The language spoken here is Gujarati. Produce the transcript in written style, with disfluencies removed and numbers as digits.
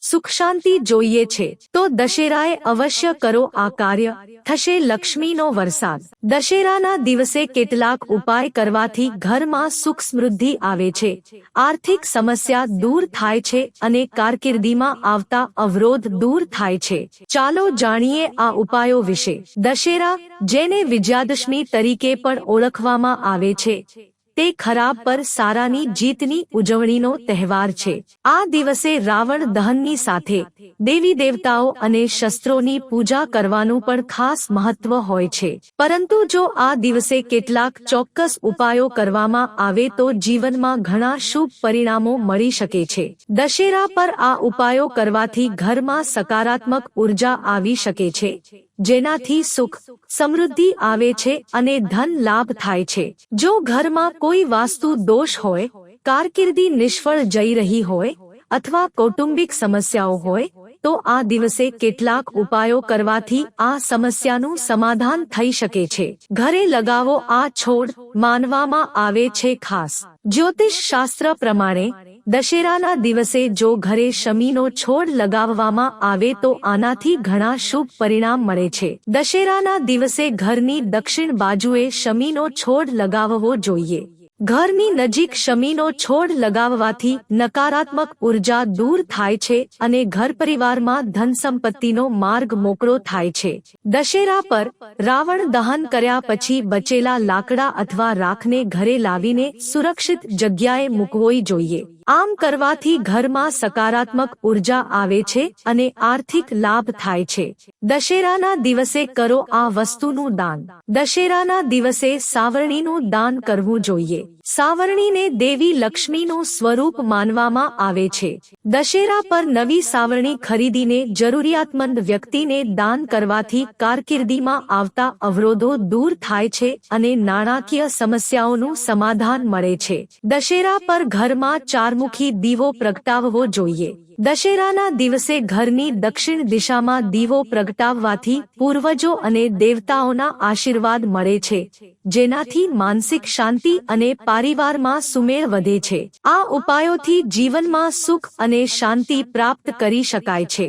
સુખ શાંતિ જોઈએ છે તો દશેરાએ અવશ્ય કરો આ કાર્ય, થશે લક્ષ્મીનો વરસાદ। દશેરાના દિવસે કેટલાક ઉપાય કરવાથી ઘરમાં સુખ સમૃદ્ધિ આવે છે, આર્થિક સમસ્યા દૂર થાય છે અને કારકિર્દીમાં આવતા અવરોધ દૂર થાય છે। ચાલો જાણીએ આ ઉપાયો વિશે। દશેરા, જેને વિજયાદશમી તરીકે પણ ઓળખવામાં આવે છે, તે ખરાબ પર સારાની જીતની ઉજવણીનો તહેવાર છે। આ દિવસે રાવણ દહનની સાથે દેવી દેવતાઓ અને શસ્ત્રોની પૂજા કરવાનું પણ ખાસ મહત્વ હોય છે। પરંતુ જો આ દિવસે કેટલાક ચોક્કસ ઉપાયો કરવામાં આવે તો જીવનમાં ઘણા શુભ પરિણામો મળી શકે છે। દશેરા પર આ ઉપાયો કરવાથી ઘરમાં સકારાત્મક ઉર્જા આવી શકે છે, જેનાથી સુખ સમૃદ્ધિ આવે છે અને ધન લાભ થાય છે। જો ઘરમાં કોઈ વાસ્તુ દોષ હોય, કારકિર્દી નિષ્ફળ જઈ રહી હોય અથવા કૌટુંબિક સમસ્યાઓ હોય તો આ દિવસે કેટલાક ઉપાયો કરવાથી આ સમસ્યાનું સમાધાન થઈ શકે છે। ઘરે લગાવો આ છોડ માનવામાં આવે છે ખાસ। જ્યોતિષ શાસ્ત્ર પ્રમાણે દશેરાના દિવસે જો ઘરે શમીનો છોડ લગાવવામાં આવે તો આનાથી ઘણા શુભ પરિણામ મળે છે। દશેરાના દિવસે ઘરની દક્ષિણ બાજુએ શમીનો છોડ લગાવવો જોઈએ। ઘરની નજીક શમીનો છોડ લગાવવાથી નકારાત્મક ઉર્જા દૂર થાય છે અને ઘર પરિવારમાં ધન સંપત્તિનો માર્ગ મોકળો થાય છે। દશેરા પર રાવણ દહન કર્યા પછી બચેલા લાકડા અથવા રાખને ઘરે લાવીને સુરક્ષિત જગ્યાએ મૂકવી જોઈએ। આમ કરવાથી ઘરમાં સકારાત્મક ઉર્જા આવે છે અને આર્થિક લાભ થાય છે। દશેરાના દિવસે કરો આ વસ્તુનું દાન। દશેરાના દિવસે સાવરણીનું દાન કરવું જોઈએ। સાવરણીને દેવી લક્ષ્મીનું સ્વરૂપ માનવામાં આવે છે। દશેરા પર નવી સાવરણી ખરીદીને જરૂરિયાતમંદ વ્યક્તિને દાન કરવાથી કારકિર્દીમાં આવતા અવરોધો દૂર થાય છે અને નાણાકીય સમસ્યાઓનું સમાધાન મળે છે। દશેરા પર ઘરમાં ચારમુખી દીવો પ્રગટાવવો જોઈએ। દશેરાના દિવસે ઘરની દક્ષિણ દિશામાં દીવો પ્રગટાવવાથી પૂર્વજો અને દેવતાઓના આશીર્વાદ મળે છે, જેનાથી માનસિક શાંતિ અને પરિવારમાં સુમેળ વધે છે। આ ઉપાયોથી જીવનમાં સુખ અને શાંતિ પ્રાપ્ત કરી શકાય છે।